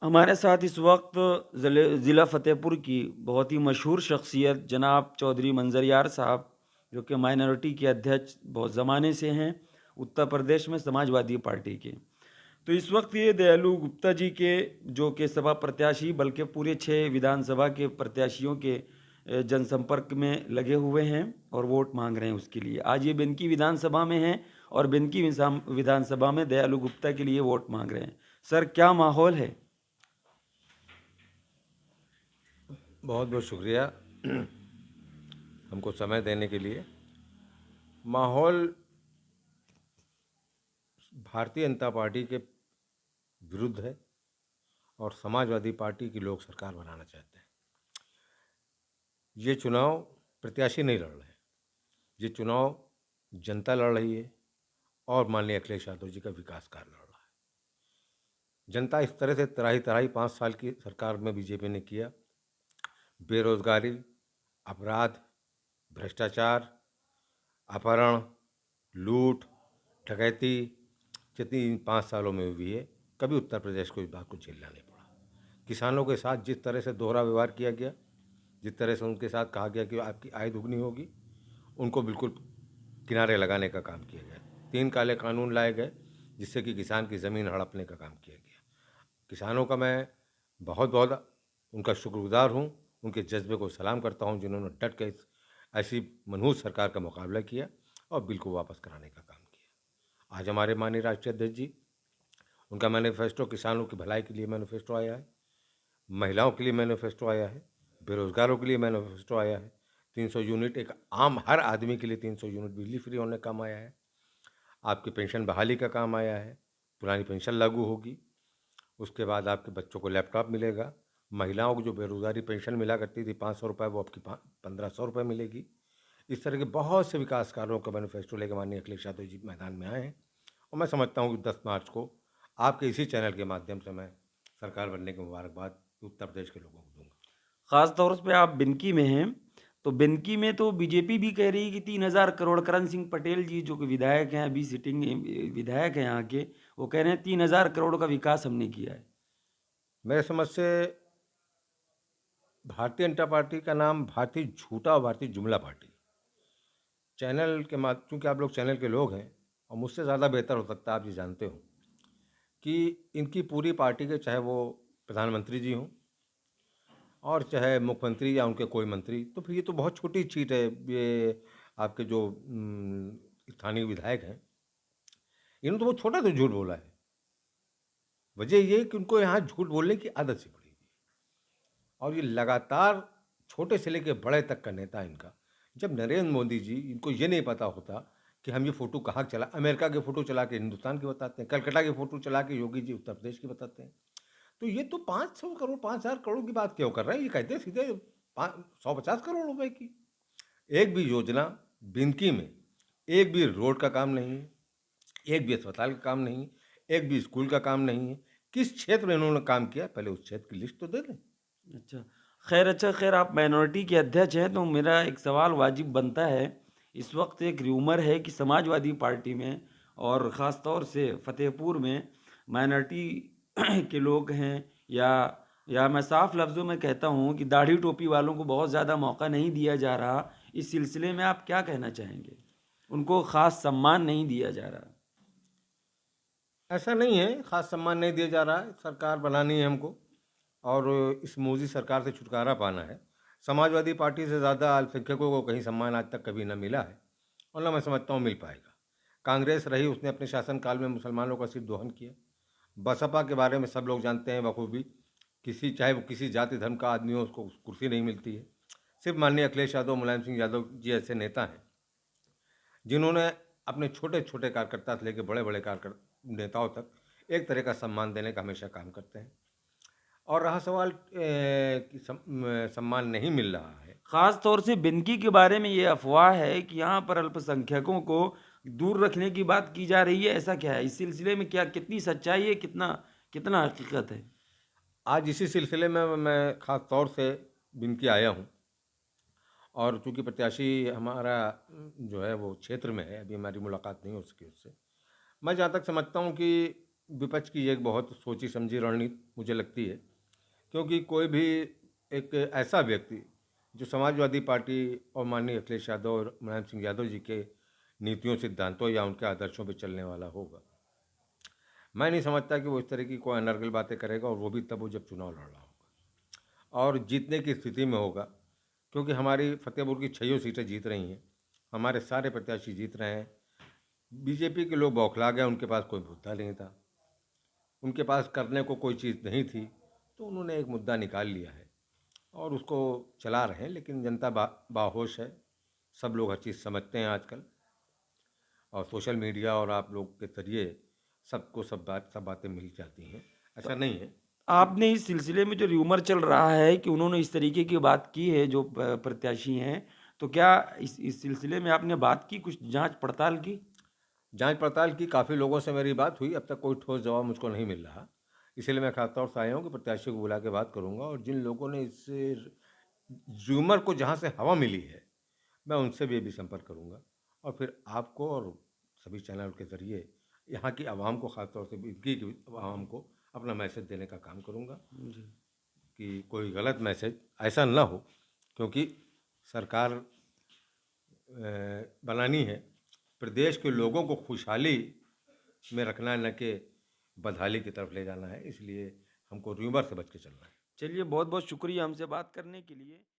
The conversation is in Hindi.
हमारे साथ इस वक्त ज़िला फ़तेहपुर की बहुत ही मशहूर शख्सियत जनाब चौधरी मंजर यार साहब, जो कि माइनॉरिटी के अध्यक्ष बहुत ज़माने से हैं, उत्तर प्रदेश में समाजवादी पार्टी के। तो इस वक्त ये दयालु गुप्ता जी के, जो कि सपा प्रत्याशी बल्कि पूरे 6 विधानसभा के प्रत्याशियों के जनसंपर्क में लगे हुए हैं और वोट मांग रहे हैं उसके लिए। आज ये बिनकी विधानसभा में हैं और बिनकी विधानसभा में दयालु गुप्ता के लिए वोट मांग रहे हैं। सर, क्या माहौल है? बहुत बहुत शुक्रिया हमको समय देने के लिए। माहौल भारतीय जनता पार्टी के विरुद्ध है और समाजवादी पार्टी की लोग सरकार बनाना चाहते हैं। ये चुनाव प्रत्याशी नहीं लड़ रहे हैं, ये चुनाव जनता लड़ रही है और माननीय अखिलेश यादव जी का विकास कार्य लड़ रहा है। जनता इस तरह से तराही तराही 5 साल की सरकार में बीजेपी ने किया। बेरोजगारी, अपराध, भ्रष्टाचार, अपहरण, लूट, डकैती जितनी इन 5 सालों में हुई है, कभी उत्तर प्रदेश को इस बात को झेलना नहीं पड़ा। किसानों के साथ जिस तरह से दोहरा व्यवहार किया गया, जिस तरह से उनके साथ कहा गया कि आपकी आय दुगनी होगी, उनको बिल्कुल किनारे लगाने का काम किया गया। 3 काले कानून लाए गए जिससे कि किसान की ज़मीन हड़पने का काम किया गया। किसानों का मैं बहुत बहुत उनका शुक्रगुजार हूँ, उनके जज्बे को सलाम करता हूँ जिन्होंने डट के ऐसी मनहूस सरकार का मुकाबला किया और बिल को वापस कराने का काम किया। आज हमारे माननीय राष्ट्रीय अध्यक्ष जी, उनका मैनिफेस्टो किसानों की भलाई के लिए मैनिफेस्टो आया है, महिलाओं के लिए मैनिफेस्टो आया है, बेरोजगारों के लिए मैनिफेस्टो आया है। 300 यूनिट एक आम हर आदमी के लिए 300 यूनिट बिजली फ्री होने का काम आया है। आपकी पेंशन बहाली का काम आया है, पुरानी पेंशन लागू होगी। उसके बाद आपके बच्चों को लैपटॉप मिलेगा। महिलाओं को जो बेरोजगारी पेंशन मिला करती थी 500 रुपये, वो आपकी 1500 रुपये मिलेगी। इस तरह के बहुत से विकास कार्यों का मैनिफेस्टो लेकर माननीय अखिलेश यादव जी मैदान में आए हैं और मैं समझता हूँ कि 10 मार्च को आपके इसी चैनल के माध्यम से मैं सरकार बनने की मुबारकबाद उत्तर प्रदेश के लोगों को दूंगा। ख़ास तौर पे आप बिनकी में हैं, तो बिनकी में तो बीजेपी भी कह रही है कि 3,000 करोड़, करण सिंह पटेल जी जो कि विधायक हैं, अभी सिटिंग विधायक हैं यहाँ के, वो कह रहे हैं 3,000 करोड़ का विकास हमने किया है। मेरे समझ से भारतीय जनता पार्टी का नाम भारतीय झूठा और भारतीय जुमला पार्टी। चैनल के माध्यम, चूँकि आप लोग चैनल के लोग हैं और मुझसे ज़्यादा बेहतर हो सकता है आप ये जानते हो कि इनकी पूरी पार्टी के, चाहे वो प्रधानमंत्री जी हों और चाहे मुख्यमंत्री या उनके कोई मंत्री, तो फिर ये तो बहुत छोटी चीज़ है। ये आपके जो स्थानीय विधायक हैं, इन्होंने तो बहुत छोटा तो झूठ बोला है। वजह ये कि उनको यहाँ झूठ बोलने की आदत सी पड़ी हुई है और ये लगातार छोटे से लेकर बड़े तक का नेता इनका। जब नरेंद्र मोदी जी, इनको ये नहीं पता होता कि हम ये फ़ोटो कहाँ चला, अमेरिका के फ़ोटो चला के हिंदुस्तान की बताते हैं, कलकत्ता की फ़ोटो चला के योगी जी उत्तर प्रदेश की बताते हैं। तो ये तो 500 करोड़ 5,000 करोड़ की बात क्यों कर रहे हैं? ये कहते सीधे 150 करोड़ रुपए की। एक भी योजना बिनकी में, एक भी रोड का काम नहीं है, एक भी अस्पताल का काम नहीं है, एक भी स्कूल का काम नहीं है। किस क्षेत्र में इन्होंने काम किया, पहले उस क्षेत्र की लिस्ट तो दे दें। अच्छा। खैर, आप माइनॉरिटी के अध्यक्ष हैं, तो मेरा एक सवाल वाजिब बनता है। इस वक्त एक र्यूमर है कि समाजवादी पार्टी में और ख़ास तौर से फ़तेहपुर में माइनॉरिटी के लोग हैं, या मैं साफ लफ्ज़ों में कहता हूँ कि दाढ़ी टोपी वालों को बहुत ज़्यादा मौका नहीं दिया जा रहा। इस सिलसिले में आप क्या कहना चाहेंगे? उनको ख़ास सम्मान नहीं दिया जा रहा। ऐसा नहीं है, खास सम्मान नहीं दिया जा रहा है। सरकार बनानी है हमको और इस मोदी सरकार से छुटकारा पाना है। समाजवादी पार्टी से ज़्यादा अल्पसंख्यकों को कहीं सम्मान आज तक कभी न मिला है और न मैं समझता हूँ मिल पाएगा। कांग्रेस रही, उसने अपने शासनकाल में मुसलमानों का सिर दोहन किया। बसपा के बारे में सब लोग जानते हैं बखूबी, किसी, चाहे वो किसी जाति धर्म का आदमी हो, उसको कुर्सी नहीं मिलती है। सिर्फ माननीय अखिलेश यादव, मुलायम सिंह यादव जी ऐसे नेता हैं जिन्होंने अपने छोटे छोटे कार्यकर्ता से लेकर बड़े बड़े कार्यकर्ता नेताओं तक एक तरह का सम्मान देने का हमेशा काम करते हैं। और रहा सवाल कि सम्मान नहीं मिल रहा है। ख़ास तौर से बिनकी के बारे में ये अफवाह है कि यहाँ पर अल्पसंख्यकों को दूर रखने की बात की जा रही है। ऐसा क्या है इस सिलसिले में? क्या कितनी सच्चाई है, कितना कितना हकीकत है? आज इसी सिलसिले में मैं ख़ास तौर से बिनकी आया हूँ और चूँकि प्रत्याशी हमारा जो है वो क्षेत्र में है, अभी हमारी मुलाकात नहीं हो सकी उससे। मैं जहाँ तक समझता हूँ कि विपक्ष की एक बहुत सोची समझी रणनीति मुझे लगती है, क्योंकि कोई भी एक ऐसा व्यक्ति जो समाजवादी पार्टी और माननीय अखिलेश यादव और मुलायम सिंह यादव जी के नीतियों, सिद्धांतों या उनके आदर्शों पर चलने वाला होगा, मैं नहीं समझता कि वो इस तरह की कोई अनर्गल बातें करेगा, और वो भी तब वो जब चुनाव लड़ रहा होगा और जीतने की स्थिति में होगा। क्योंकि हमारी फतेहपुर की 6 सीटें जीत रही हैं, हमारे सारे प्रत्याशी जीत रहे हैं। बीजेपी के लोग बौखला गए, उनके पास कोई मुद्दा नहीं था, उनके पास करने को कोई चीज़ नहीं थी, तो उन्होंने एक मुद्दा निकाल लिया है और उसको चला रहे हैं। लेकिन जनता बाहोश है, सब लोग हर चीज़ समझते हैं आजकल, और सोशल मीडिया और आप लोग के जरिए सबको सब बातें मिल जाती हैं। ऐसा नहीं है। आपने इस सिलसिले में जो र्यूमर चल रहा है कि उन्होंने इस तरीके की बात की है जो प्रत्याशी हैं, तो क्या इस सिलसिले में आपने बात की, कुछ जांच पड़ताल की? जांच पड़ताल की, काफ़ी लोगों से मेरी बात हुई, अब तक कोई ठोस जवाब मुझको नहीं मिल रहा। इसीलिए मैं खास तौर से आया हूँ कि प्रत्याशी को बुला के बात करूँगा, और जिन लोगों ने इस र्यूमर को जहाँ से हवा मिली है, मैं उनसे भी संपर्क करूँगा, और फिर आपको और सभी चैनल के ज़रिए यहाँ की आवाम को, ख़ास तौर से इनकी आवाम को अपना मैसेज देने का काम करूँगा जी। कि कोई गलत मैसेज ऐसा ना हो, क्योंकि सरकार बनानी है, प्रदेश के लोगों को खुशहाली में रखना है, न कि बदहाली की तरफ ले जाना है। इसलिए हमको र्यूमर से बच के चलना है। चलिए, बहुत बहुत शुक्रिया हमसे बात करने के लिए।